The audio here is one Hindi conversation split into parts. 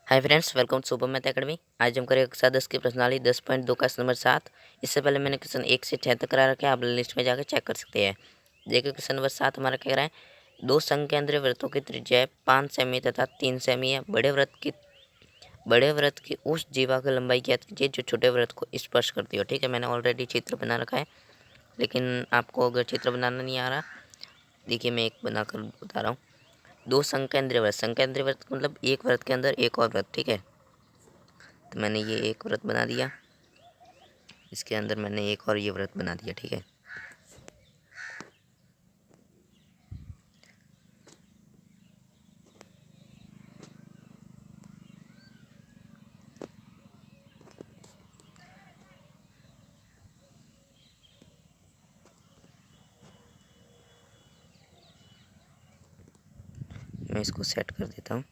Hi friends, welcome to super math academy. आज हम करेंगे कक्षा 10 की प्रश्नावली 10.2 का नंबर 7। इससे पहले मैंने क्वेश्चन 1 से 6 तक करा रखा है, आप लिस्ट में जाकर चेक कर सकते हैं। देखिए क्वेश्चन नंबर 7 हमारा कह रहा है, दो संकेंद्रीय वृत्तों की त्रिज्या 5 सेमी तथा 3 सेमी है। बड़े वृत्त की उस जीवा की लंबाई ज्ञात कीजिए जो छोटे वृत्त को स्पर्श करती हो। ठीक है, मैंने ऑलरेडी चित्र बना रखा है, लेकिन आपको अगर चित्र बनाना नहीं आ रहा, देखिए मैं एक बनाकर बता रहा हूँ। दो संकेंद्रीय वृत्त मतलब एक वृत्त के अंदर एक और वृत्त। ठीक है, तो मैंने ये एक व्रत बना दिया, इसके अंदर मैंने एक और ये व्रत बना दिया। ठीक है, मैं इसको सेट कर देता हूँ।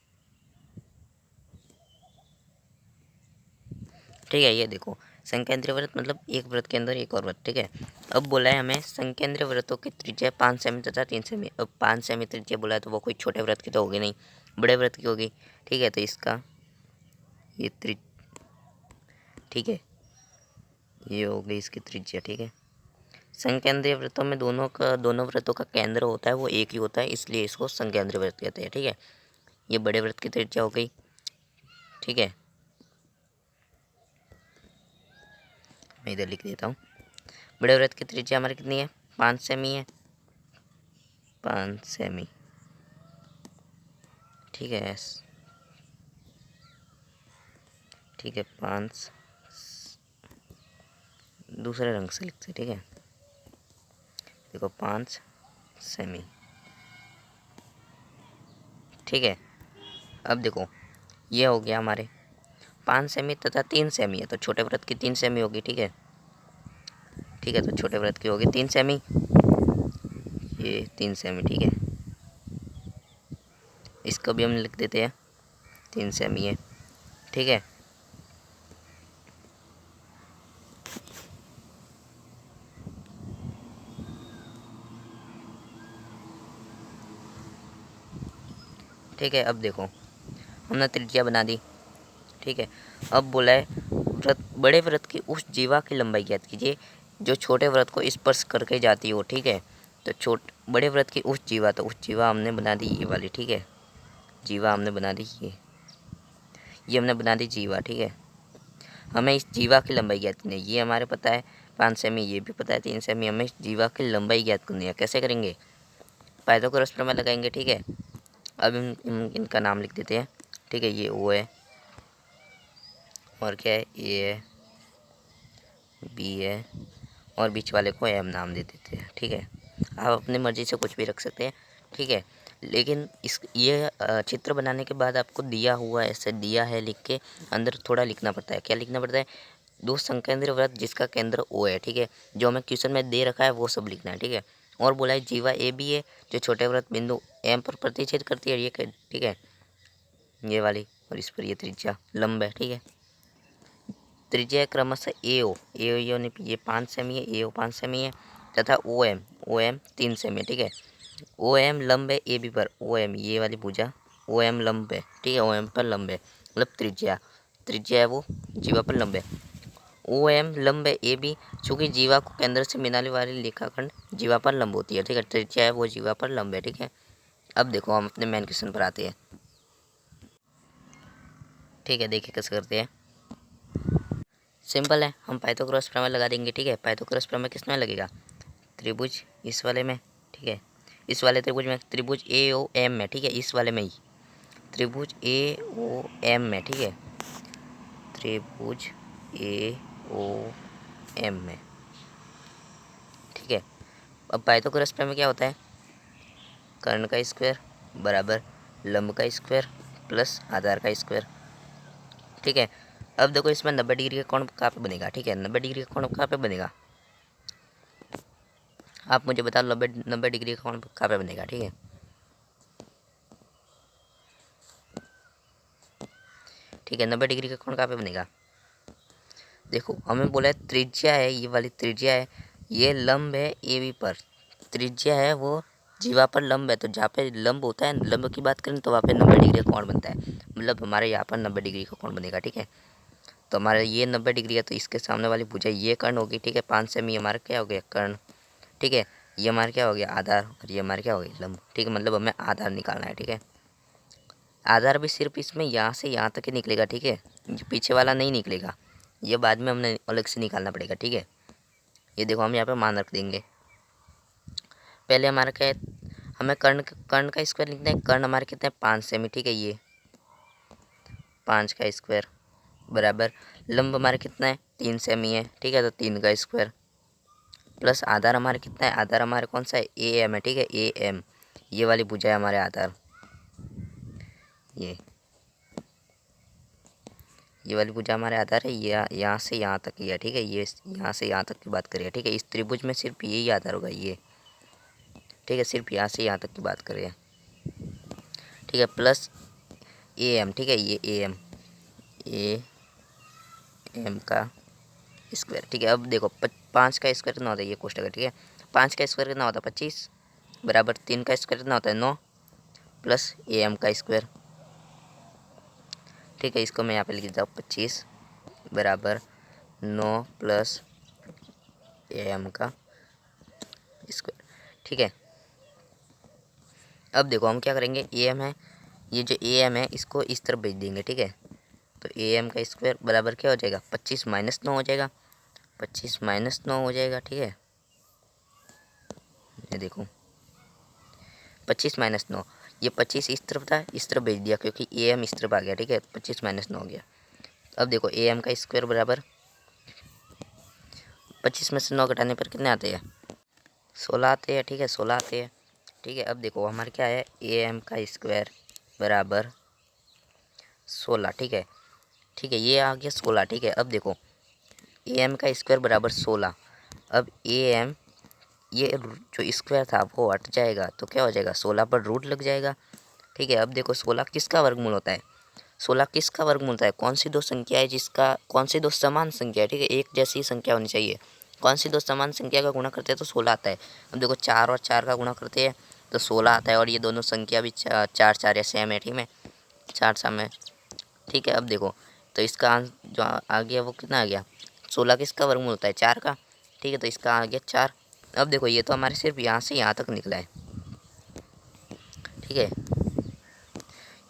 ठीक है, ये देखो संकेंद्रीय वृत्त मतलब एक वृत्त के अंदर एक और वृत्त। ठीक है, अब बोला है हमें संकेंद्रीय वृत्तों की त्रिज्या 5 सेमी तथा 3 सेमी। अब 5 सेमी त्रिज्या बोला है तो वो कोई छोटे वृत्त की तो होगी नहीं, बड़े वृत्त की होगी। ठीक है, तो इसका ये ठीक है, ये हो गई इसकी त्रिज्या। ठीक है, संकेंद्रीय वृत्तों में दोनों वृत्तों का केंद्र होता है वो एक ही होता है, इसलिए इसको संकेंद्रीय वृत्त कहते हैं। ठीक है, ये बड़े वृत्त की त्रिज्या हो गई। ठीक है, मैं इधर लिख देता हूँ। बड़े वृत्त की त्रिज्या हमारी कितनी है? 5 सेमी है, 5 सेमी। ठीक है, ठीक है, 5 दूसरे रंग से लिखते हैं। ठीक है, देखो 5 सेमी। ठीक है, अब देखो ये हो गया हमारे 5 सेमी तथा 3 सेमी है, तो छोटे वृत्त की 3 सेमी होगी। ठीक है, ठीक है, तो छोटे वृत्त की होगी 3 सेमी, ये 3 सेमी। ठीक है, इसको भी हम लिख देते हैं 3 सेमी है। ठीक है, ठीक है, अब देखो हमने त्रिज्या बना दी। ठीक है, अब बोला है बड़े वृत्त की उस जीवा की लंबाई ज्ञात कीजिए जो छोटे वृत्त को स्पर्श करके जाती हो। ठीक है, तो बड़े वृत्त की उस जीवा, तो उस जीवा हमने बना दी ये वाली। ठीक है, जीवा हमने बना दी ये हमने बना दी जीवा। ठीक है, हमें इस जीवा की लंबाई ज्ञात करनी है। ये हमारे पता है 5 सेमी, ये भी पता है 3 सेमी। हमें इस जीवा की लंबाई ज्ञात करनी है। कैसे करेंगे? पाइथागोरस प्रमेय लगाएंगे। ठीक है, अब इनका नाम लिख देते हैं। ठीक है, ये ओ है और क्या है, ए है, बी है और बीच वाले को एम नाम दे देते हैं। ठीक है, आप अपनी मर्ज़ी से कुछ भी रख सकते हैं। ठीक है, लेकिन ये चित्र बनाने के बाद आपको दिया हुआ ऐसे दिया है लिख के अंदर थोड़ा लिखना पड़ता है। क्या लिखना पड़ता है? दो संकेंद्रीय वृत्त जिसका केंद्र ओ है। ठीक है, जो हमें क्वेश्चन में दे रखा है वो सब लिखना है। ठीक है, और बोला है जीवा ए बी है जो छोटे वृत्त बिंदु एम पर प्रतिच्छेद करती है। ये ठीक है, ये वाली, और इस पर ये त्रिज्या लंब है। ठीक है, त्रिज्या क्रमशः ए ओ यानी ये 5 सेमी है, ए ओ 5 सेमी है तथा ओ एम 3 सेमी है। ठीक है, ओ एम लंब है ए बी पर, ओ एम ये वाली भुजा ओ एम लंब है। ठीक है, ओ एम पर लंब है मतलब त्रिज्या है वो जीवा पर लंब है। ओ एम लंब है ए बी, चूँकि जीवा को केंद्र से मिलाने वाली रेखाखंड जीवा पर लंब होती है। ठीक है, त्रिज्या है वो जीवा पर लंब है। ठीक है, अब देखो हम अपने मेन क्वेश्चन पर आते हैं। ठीक है, देखिए कैसे करते हैं। सिंपल है, हम पाइथागोरस प्रमेय लगा देंगे। ठीक है, पाइथागोरस प्रमेय किस में लगेगा? त्रिभुज इस वाले में। ठीक है, इस वाले त्रिभुज में, त्रिभुज ए ओ एम में। ठीक है, इस वाले में ही त्रिभुज ए ओ एम में। ठीक है, त्रिभुज ए ओ एम में। ठीक है, अब पाइथागोरस प्रमेय क्या होता है? कर्ण का स्क्वायर बराबर लंब का स्क्वायर प्लस आधार का स्क्वायर। ठीक है, अब देखो इसमें 90 डिग्री का कोण कहाँ पे बनेगा? ठीक है, 90 डिग्री का कोण कहाँ पे बनेगा? आप मुझे बताओ, 90 डिग्री का कोण कहाँ पे बनेगा? ठीक है, ठीक है, 90 डिग्री का कोण कहाँ पे बनेगा? देखो हमें बोला है त्रिज्या है, ये वाली त्रिज्या है, ये लंब है ए बी पर, त्रिज्या है वो जीवा पर लंब है, तो जहाँ पे लंब होता है, लंब की बात करें तो वहाँ पे 90 डिग्री का कोण बनता है, मतलब हमारे यहाँ पर 90 डिग्री का कोण बनेगा। ठीक है, तो हमारा ये 90 डिग्री है, तो इसके सामने वाली भुजा ये कर्ण होगी। ठीक है, 5 सेमी हमारा क्या हो गया, कर्ण। ठीक है, ये हमारा क्या हो गया, आधार, और ये हमारा क्या हो गया, लंब। ठीक है, मतलब हमें आधार निकालना है। ठीक है, आधार भी सिर्फ इसमें यहाँ से यहाँ तक ही निकलेगा। ठीक है, ये पीछे वाला नहीं निकलेगा, ये बाद में हमने अलग से निकालना पड़ेगा। ठीक है, ये देखो हम यहाँ पे मान रख देंगे। पहले हमारा क्या है, हमें कर्ण का स्क्वायर लिखना है। कर्ण हमारे कितने 5 सेमी। ठीक है, ये 5 का स्क्वायर बराबर लंब हमारे कितना है 3 सेमी है। ठीक है, तो 3 का स्क्वायर प्लस आधार हमारे कितना है, आधार हमारे कौन सा है, ए एम है। ठीक है, ए एम, ये वाली भुजा है हमारे आधार, ये वाली भुजा हमारे आधार है। ये यहाँ से यहाँ तक ही है। ठीक है, ये यहाँ से यहाँ तक की बात करिए। ठीक है, इस त्रिभुज में सिर्फ यही आधार होगा ये। ठीक है, सिर्फ यहाँ से यहाँ तक की बात करिए। ठीक है, प्लस ए एम। ठीक है, ये ए एम का स्क्वायर। ठीक है, अब देखो 5 का स्क्वायर कितना होता है, ये कोष्टक है। ठीक है, 5 का स्क्वायर कितना होता है 25 बराबर 3 का स्क्वायर कितना होता है 9 प्लस ए एम का स्क्वायर। ठीक है, इसको मैं यहाँ पे लिख देता हूँ 25 बराबर 9 प्लस ए एम का स्क्वायर। ठीक है, अब देखो हम क्या करेंगे, ए एम है, ये जो ए एम है इसको इस तरफ भेज देंगे। ठीक है, तो ए एम का स्क्वायर बराबर क्या हो जाएगा, 25 माइनस 9 हो जाएगा, 25 माइनस 9 हो जाएगा। ठीक है, ये देखो 25 माइनस 9, ये 25 इस तरफ था, इस तरफ भेज दिया क्योंकि ए एम इस तरफ आ गया। ठीक है, 25 माइनस 9 हो गया। अब देखो ए एम का स्क्वायर बराबर 25 में से 9 घटाने पर कितने आते हैं, 16 आते हैं। ठीक है, 16 आते हैं। ठीक है, अब देखो हमारे क्या है, ए एम का स्क्वायर बराबर 16। ठीक है, ठीक है, ये आ गया 16। ठीक है, अब देखो ए एम का स्क्वायर बराबर 16। अब ए एम ये जो स्क्वायर था वो हट जाएगा, तो क्या हो जाएगा, 16 पर रूट लग जाएगा। ठीक है, अब देखो 16 किसका वर्गमूल होता है, 16 किसका वर्गमूल होता है, कौन सी दो संख्या है जिसका, कौन सी दो समान संख्या है। ठीक है, एक जैसी संख्या होनी चाहिए, कौन सी दो समान संख्या का गुणा करते हैं तो 16 आता है। अब देखो 4 और 4 का गुणा करते हैं तो 16 आता है, और ये दोनों संख्या भी 4 4 या सेम है। ठीक है, 4 सम है। ठीक है, अब देखो तो इसका जो आ गया वो कितना आ गया, 16 किसका वर्गमूल होता है, 4 का। ठीक है, तो इसका आ गया 4। अब देखो ये तो हमारे सिर्फ यहाँ से यहाँ तक निकला है। ठीक है,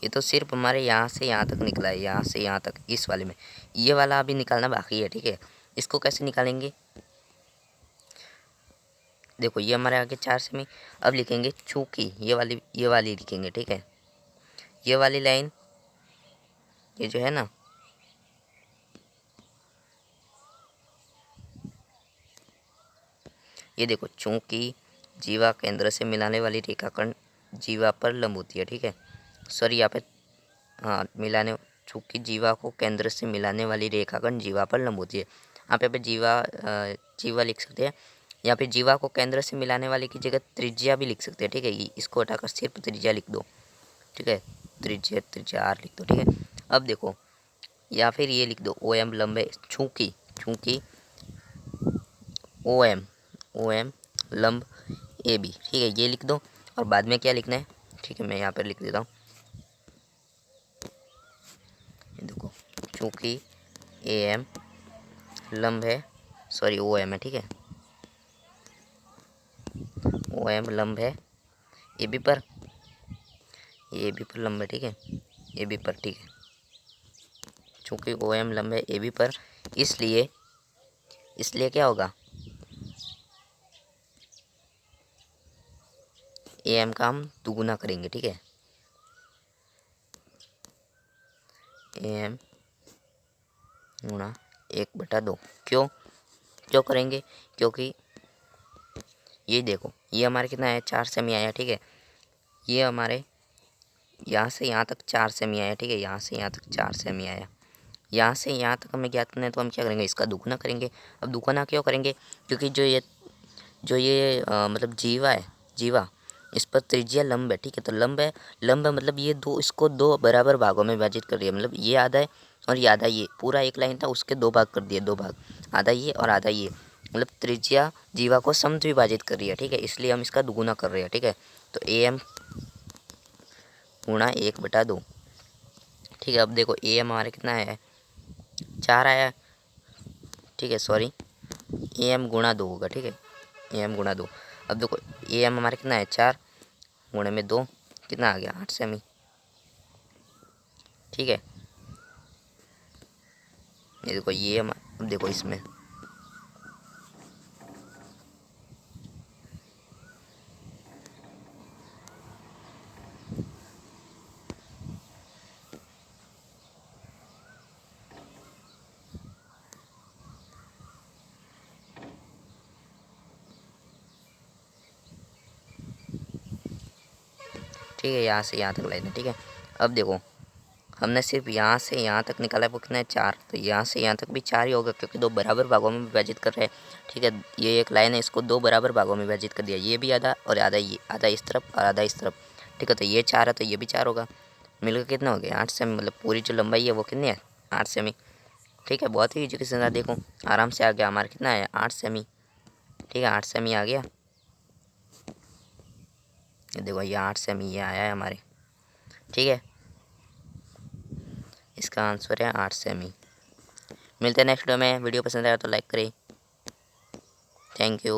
ये तो सिर्फ हमारे यहाँ से यहाँ तक निकला है, यहाँ से यहाँ तक इस वाले में, ये वाला अभी निकालना बाकी है। ठीक है, इसको कैसे निकालेंगे, देखो ये हमारे आगे 4 सेमी। अब लिखेंगे चूंकि ये वाली लिखेंगे। ठीक है, ये वाली लाइन ये जो है ना, ये देखो चूंकि जीवा केंद्र से मिलाने वाली रेखाखंड जीवा पर लंब होती है। ठीक है, सॉरी यहाँ पे हाँ मिलाने, चूंकि जीवा को केंद्र से मिलाने वाली रेखाखंड जीवा पर लंब होती है। आप यहाँ पे जीवा लिख सकते हैं, या फिर जीवा को केंद्र से मिलाने वाली की जगह त्रिज्या भी लिख सकते हैं। ठीक है, इसको हटाकर सिर्फ त्रिज्या लिख दो। ठीक है, त्रिज्या आर लिख दो। ठीक है, अब देखो या फिर ये लिख दो ओ एम लंब है, चूँकि ओ एम लंब ए बी। ठीक है, ये लिख दो, और बाद में क्या लिखना है, ठीक है मैं यहाँ पर लिख देता हूँ, ये देखो चूँकि ए एम लंब है, सॉरी ओ एम है। ठीक है, ओ एम लंब है ए बी पर, ये ए बी पर लंब है। ठीक है, ए बी पर। ठीक है, चूँकि ओ एम लंब है ए बी पर, इसलिए क्या होगा, ए एम का हम दुगुना करेंगे। ठीक है, ए एम गुणा 1/2। क्यों करेंगे, क्योंकि ये देखो ये हमारे कितना है 4 सेमी आया। ठीक है, ये हमारे यहाँ से यहाँ तक 4 सेमी आया। ठीक है, यहाँ से यहाँ तक 4 सेमी आया, यहाँ से यहाँ तक हमें ज्ञात करना है, तो हम क्या करेंगे, इसका दुगुना करेंगे। अब दुगुना क्यों करेंगे, क्योंकि जो ये मतलब जीवा इस पर त्रिज्या लंब है। ठीक है, तो लंब है मतलब ये इसको दो बराबर भागों में विभाजित कर दिया, मतलब ये आधा है और ये आधा, ये पूरा एक लाइन था उसके 2 भाग कर दिए, 2 भाग, आधा ये और आधा ये। मतलब त्रिज्या जीवा को समद्विभाजित कर रही है, ठीक है, इसलिए हम इसका दुगुना कर रहे हैं, ठीक है। तो AM गुणा 1/2, ठीक है। अब देखो AM हमारे कितना है, 4 आया, ठीक है, सॉरी, AM गुणा 2 होगा, ठीक है, AM गुणा 2। अब देखो AM हमारे कितना है, 4 गुणे में 2 कितना आ गया, 8 सेमी, ठीक है। ये देखो ये अब देखो इसमें ठीक है, यहाँ से यहाँ तक लाइन है, ठीक है। अब देखो हमने सिर्फ यहाँ से यहाँ तक निकाला है, वो कितना है, 4, तो यहाँ से यहाँ तक भी 4 ही होगा क्योंकि 2 बराबर भागों में विभाजित कर रहे हैं, ठीक है। ये एक लाइन है, इसको 2 बराबर भागों में विभाजित कर दिया, ये भी आधा और आधा, ये आधा इस तरफ और आधा इस तरफ, ठीक है। तो ये 4 है तो ये भी 4 होगा, मिलकर कितना हो गया, 8 सेमी, मतलब पूरी जो लंबाई है वो कितनी है, 8 सेमी, ठीक है। बहुत ही ईजी के साथ देखो आराम से आ गया हमारा, कितना है, 8 सेमी, ठीक है, 8 सेमी आ गया। ये देखो ये 8 सेमी ये आया है हमारे, ठीक है। इसका आंसर है 8 सेमी। मिलते हैं नेक्स्ट वीडियो में। वीडियो पसंद आया तो लाइक करें। Thank you.